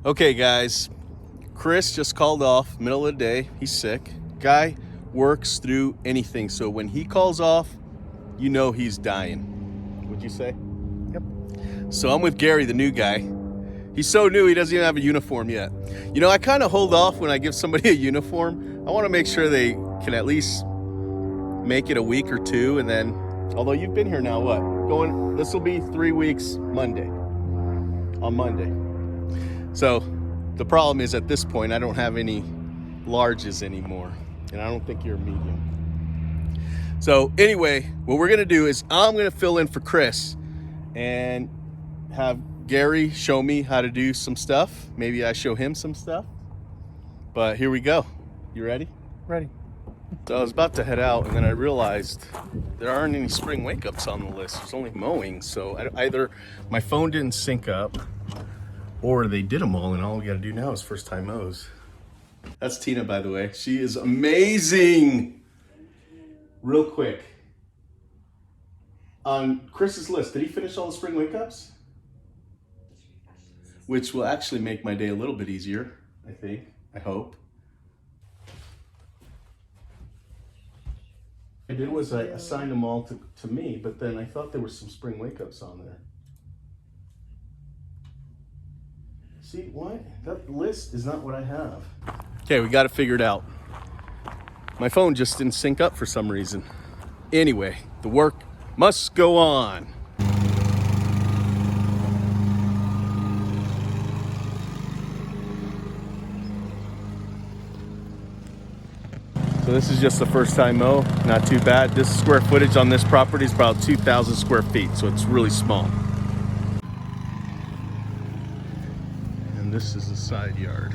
Okay, guys, Chris just called off, middle of the day. He's sick. Guy works through anything. So when he calls off, you know he's dying. Would you say? Yep. So I'm with Gary, the new guy. He's so new, he doesn't even have a uniform yet. You know, I kind of hold off when I give somebody a uniform. I want to make sure they can at least make it a week or two. And then, although you've been here now, this will be 3 weeks on Monday. So the problem is at this point, I don't have any larges anymore. And I don't think you're a medium. So anyway, what we're going to do is I'm going to fill in for Chris and have Gary show me how to do some stuff. Maybe I show him some stuff. But here we go. You ready? Ready. So I was about to head out, and then I realized there aren't any spring wake-ups on the list. There's only mowing. So either my phone didn't sync up, or they did them all, and all we got to do now is first-time mows. That's Tina, by the way. She is amazing. Real quick. On Chris's list, did he finish all the spring wake-ups? Which will actually make my day a little bit easier, I think, I hope. I did was I assigned them all to me, but then I thought there were some spring wake-ups on there. See, why? That list is not what I have. Okay, we got it figured out. My phone just didn't sync up for some reason. Anyway, the work must go on. So this is just the first time mow, not too bad. This square footage on this property is about 2,000 square feet, so it's really small. And this is the side yard.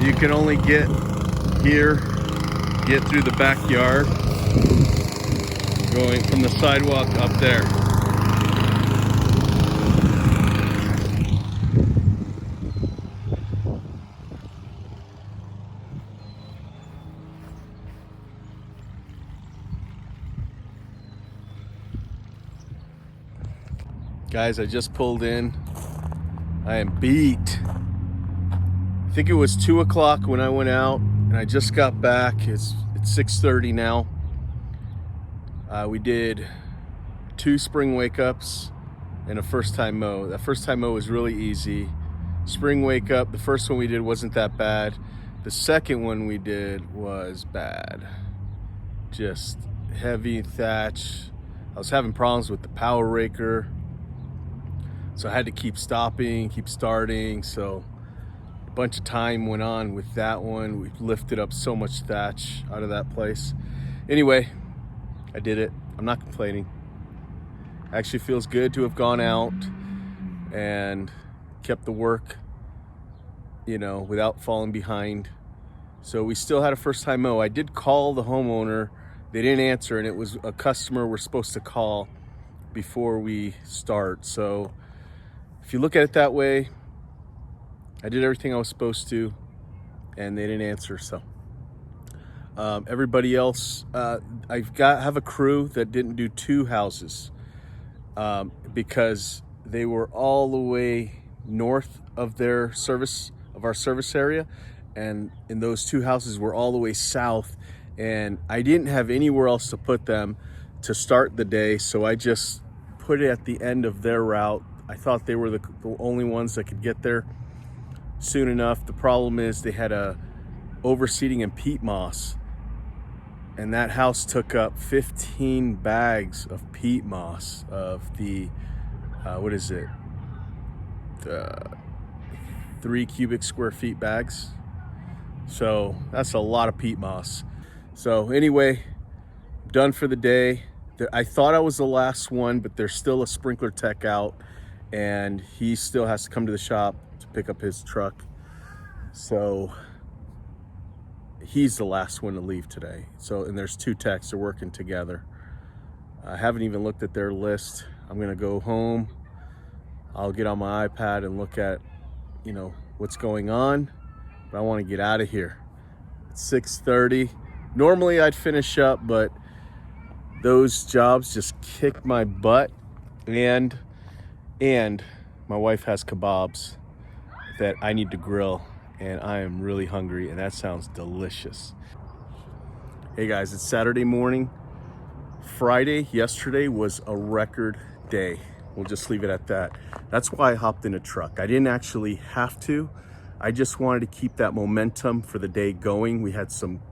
You can only get here, get through the backyard, going from the sidewalk up there. Guys, I just pulled in. I am beat. I think it was 2 o'clock when I went out, and I just got back. It's 6:30 now. We did 2 spring wake-ups and a first-time mow. That first-time mow was really easy. Spring wake-up, the first one we did wasn't that bad. The second one we did was bad. Just heavy thatch. I was having problems with the power raker. So I had to keep stopping, keep starting. So a bunch of time went on with that one. We lifted up so much thatch out of that place. Anyway, I did it. I'm not complaining. Actually feels good to have gone out and kept the work, you know, without falling behind. So we still had a first time mow. I did call the homeowner. They didn't answer, and it was a customer we're supposed to call before we start. So if you look at it that way, I did everything I was supposed to, and they didn't answer. So everybody else, I have a crew that didn't do 2 houses because they were all the way north of our service area, and in those 2 houses were all the way south, and I didn't have anywhere else to put them to start the day, so I just put it at the end of their route. I thought they were the only ones that could get there soon enough. The problem is they had a overseeding and peat moss, and that house took up 15 bags of peat moss of the, what is it? The 3 cubic square feet bags. So that's a lot of peat moss. So anyway, done for the day. I thought I was the last one, but there's still a sprinkler tech out, and he still has to come to the shop to pick up his truck. So he's the last one to leave today. So, and there's 2 techs, they're working together. I haven't even looked at their list. I'm gonna go home. I'll get on my iPad and look at, you know, what's going on, but I wanna get out of here. It's 6:30. Normally I'd finish up, but those jobs just kicked my butt and my wife has kebabs that I need to grill, and I am really hungry, and that sounds delicious. Hey guys, it's Saturday morning. Friday, yesterday was a record day. We'll just leave it at that. That's why I hopped in a truck. I didn't actually have to. I just wanted to keep that momentum for the day going. We had some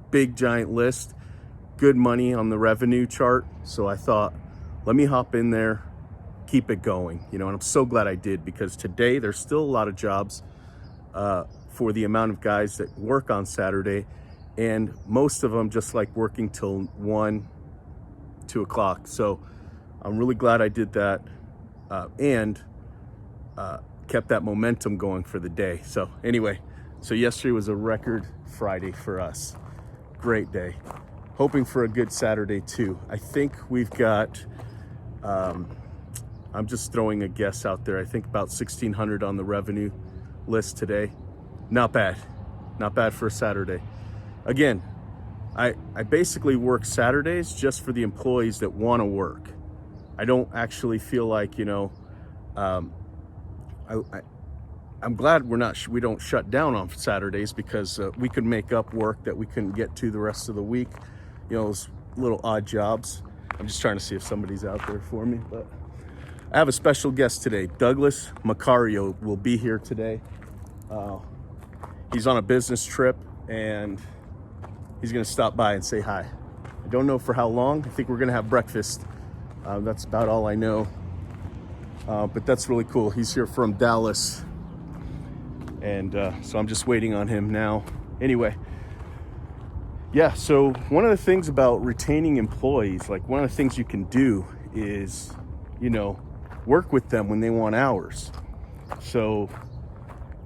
big giant list, good money on the revenue chart. So I thought, let me hop in there, keep it going, and I'm so glad I did, because today there's still a lot of jobs for the amount of guys that work on Saturday, and most of them just like working till 1, 2 o'clock. So I'm really glad I did that and kept that momentum going for the day. So anyway, so yesterday was a record Friday for us. Great day. Hoping for a good Saturday too. I think we've got, I'm just throwing a guess out there, I think about 1,600 on the revenue list today. Not bad. Not bad for a Saturday. Again, I basically work Saturdays just for the employees that want to work. I don't actually feel like, I'm glad we don't shut down on Saturdays, because we could make up work that we couldn't get to the rest of the week. Those little odd jobs. I'm just trying to see if somebody's out there for me, but I have a special guest today. Douglas Macario will be here today. He's on a business trip, and he's gonna stop by and say hi. I don't know for how long. I think we're gonna have breakfast. That's about all I know. But that's really cool. He's here from Dallas. And so I'm just waiting on him now. Anyway, yeah, so one of the things about retaining employees, like one of the things you can do is, work with them when they want hours. So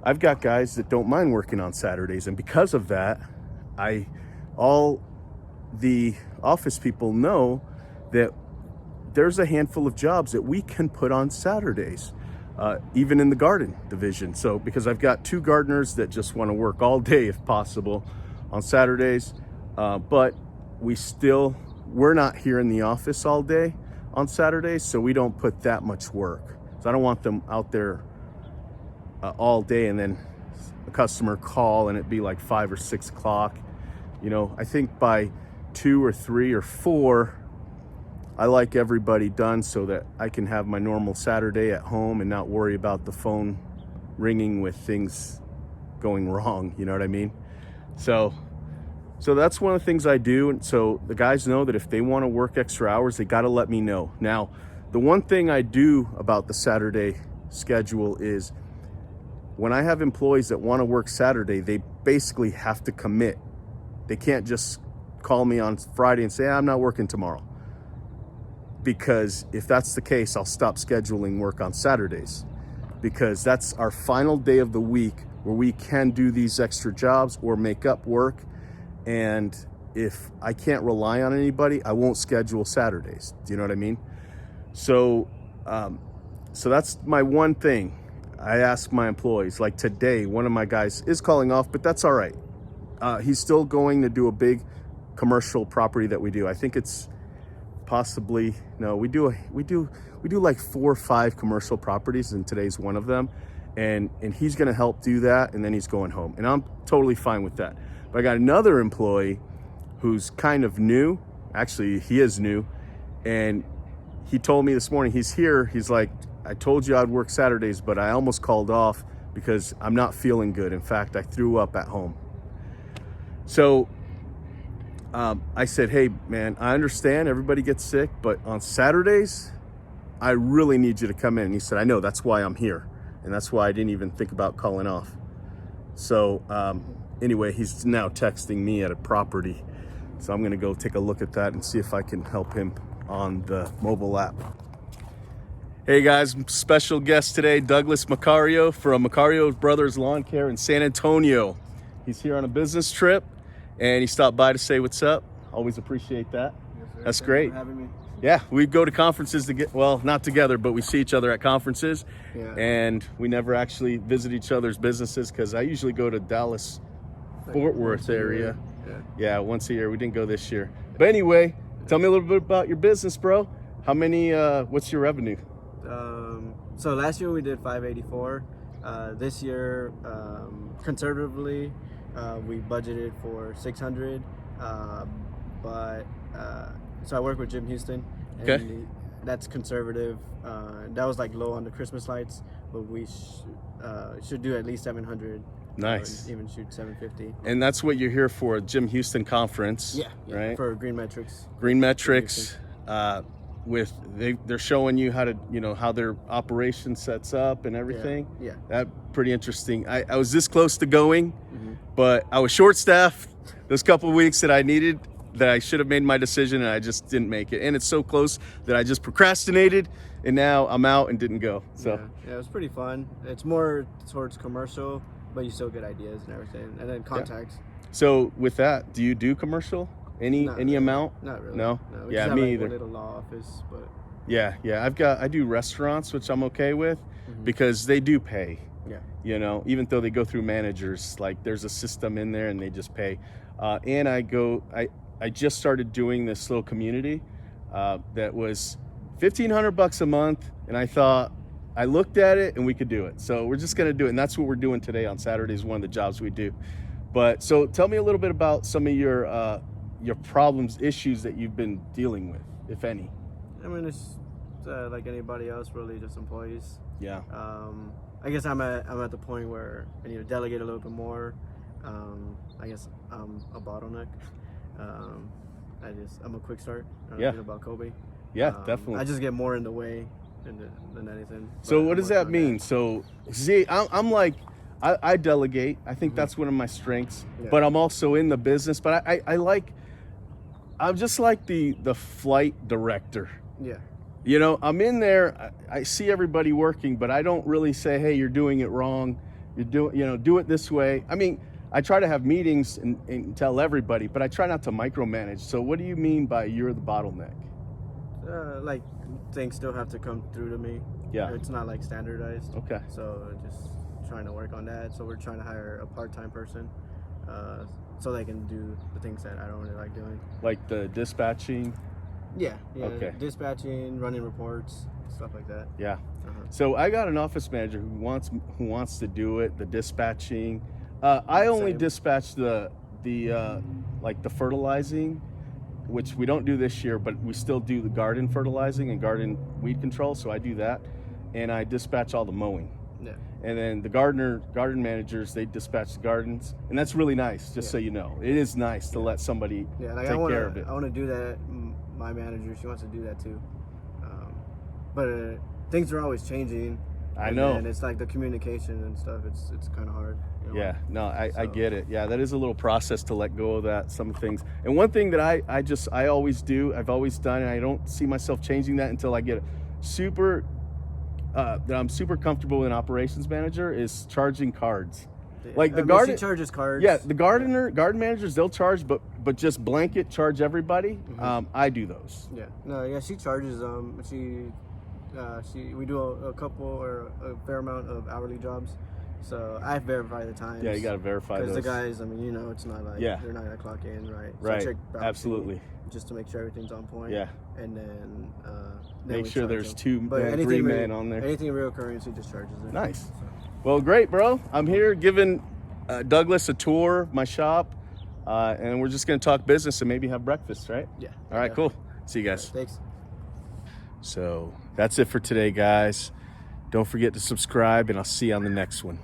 I've got guys that don't mind working on Saturdays, and because of that, all the office people know that there's a handful of jobs that we can put on Saturdays, even in the garden division. So because I've got 2 gardeners that just want to work all day if possible on Saturdays, but we're not here in the office all day on Saturdays, so we don't put that much work. So I don't want them out there all day and then a customer call and it be like 5 or 6 o'clock. I think by 2 or 3 or 4, I like everybody done so that I can have my normal Saturday at home and not worry about the phone ringing with things going wrong. You know what I mean? So that's one of the things I do. And so the guys know that if they want to work extra hours, they got to let me know. Now, the one thing I do about the Saturday schedule is when I have employees that want to work Saturday, they basically have to commit. They can't just call me on Friday and say, I'm not working tomorrow. Because if that's the case, I'll stop scheduling work on Saturdays, because that's our final day of the week where we can do these extra jobs or make up work. And if I can't rely on anybody, I won't schedule Saturdays. Do you know what I mean? So that's my one thing. I ask my employees, like today, one of my guys is calling off, but that's all right. He's still going to do a big commercial property that we do. I think it's possibly, no, we do like 4 or 5 commercial properties, and today's one of them. And he's going to help do that, and then he's going home. And I'm totally fine with that. But I got another employee who's kind of new. Actually, he is new. And he told me this morning, he's here. He's like, I told you I'd work Saturdays, but I almost called off because I'm not feeling good. In fact, I threw up at home. So I said, hey, man, I understand everybody gets sick, but on Saturdays, I really need you to come in. And he said, I know, that's why I'm here. And that's why I didn't even think about calling off. So anyway, he's now texting me at a property. So I'm going to go take a look at that and see if I can help him on the mobile app. Hey guys, special guest today, Douglas Macario from Macario Brothers Lawn Care in San Antonio. He's here on a business trip, and he stopped by to say what's up. Always appreciate that. Yes, sir. That's Thanks great. for having me. Yeah, we go to conferences well, not together, but we see each other at conferences. Yeah. And we never actually visit each other's businesses because I usually go to Dallas, Fort Worth area. Yeah, once a year. We didn't go this year. But anyway, tell me a little bit about your business, bro. How many? What's your revenue? So last year we did 584. This year, conservatively, we budgeted for 600. So I work with Jim Houston, and Okay. that's conservative. That was like low on the Christmas lights, but we should do at least 700. Nice. Or even shoot 750. And that's what you're here for, Jim Houston Conference. Yeah, right. For Green Metrics. Green Metrics. They're showing you how to, how their operation sets up and everything. Yeah. That pretty interesting. I was this close to going, but I was short staffed those couple of weeks that I needed, that I should have made my decision, and I just didn't make it. And it's so close that I just procrastinated, and now I'm out and didn't go. So yeah, it was pretty fun. It's more towards commercial, but you still get ideas and everything, and then contacts. So with that, do you do commercial? Any amount? Not really. No. We Yeah, just have me like either. One little law office, but Yeah. I do restaurants, which I'm okay with, because they do pay. yeah. Even though they go through managers, like there's a system in there and they just pay. And I just started doing this little community that was $1,500 a month, and I looked at it and we could do it. So we're just gonna do it, and that's what we're doing today on Saturdays. One of the jobs we do. But so tell me a little bit about some of your problems, issues that you've been dealing with, if any. I mean, it's like anybody else, really, just employees. Yeah. I guess I'm at the point where I need to delegate a little bit more. I guess I'm a bottleneck. I'm a quick start. I don't know about Kobe. Yeah, definitely. I just get more in the way than anything. So what does that mean? So see, I'm like, I delegate. I think that's one of my strengths. Yeah. But I'm also in the business. But I'm just like the flight director. Yeah. I'm in there. I see everybody working, but I don't really say, hey, you're doing it wrong. Do it this way. I mean, I try to have meetings and tell everybody, but I try not to micromanage. So what do you mean by you're the bottleneck? Like things still have to come through to me. Yeah. It's not like standardized. Okay. So just trying to work on that. So we're trying to hire a part-time person, so they can do the things that I don't really like doing. Like the dispatching? Yeah. Okay. Dispatching, running reports, stuff like that. Yeah. So I got an office manager who wants to do it, the dispatching. I only dispatch the fertilizing, which we don't do this year, but we still do the garden fertilizing and garden weed control. So I do that, and I dispatch all the mowing. Yeah. And then the garden managers, they dispatch the gardens, and that's really nice. Just so you know, it is nice to let somebody take care of it. I want to do that. My manager, she wants to do that too, but things are always changing. I know. And it's like the communication and stuff. It's kind of hard. Yeah. No, I get it. Yeah, that is a little process to let go of that. Some things. And one thing that I always do, I've always done, and I don't see myself changing that until I get that I'm super comfortable with an operations manager, is charging cards. Like the garden, she charges cards. Yeah, the garden managers, they'll charge, but just blanket charge everybody. I do those. Yeah. No. Yeah. She charges. We do a couple or a fair amount of hourly jobs, so I verify the times. Yeah, you got to verify those. Because the guys, I mean, it's not like they're not gonna clock in, right? So Right. I check Absolutely. just to make sure everything's on point. Yeah. And then Make sure there's them. three men on there. Anything real currency just charges it. Nice. So. Well, great, bro. I'm here giving Douglas a tour of my shop, and we're just going to talk business and maybe have breakfast, right? Yeah. All right, cool. See you guys. Thanks. So that's it for today, guys. Don't forget to subscribe, and I'll see you on the next one.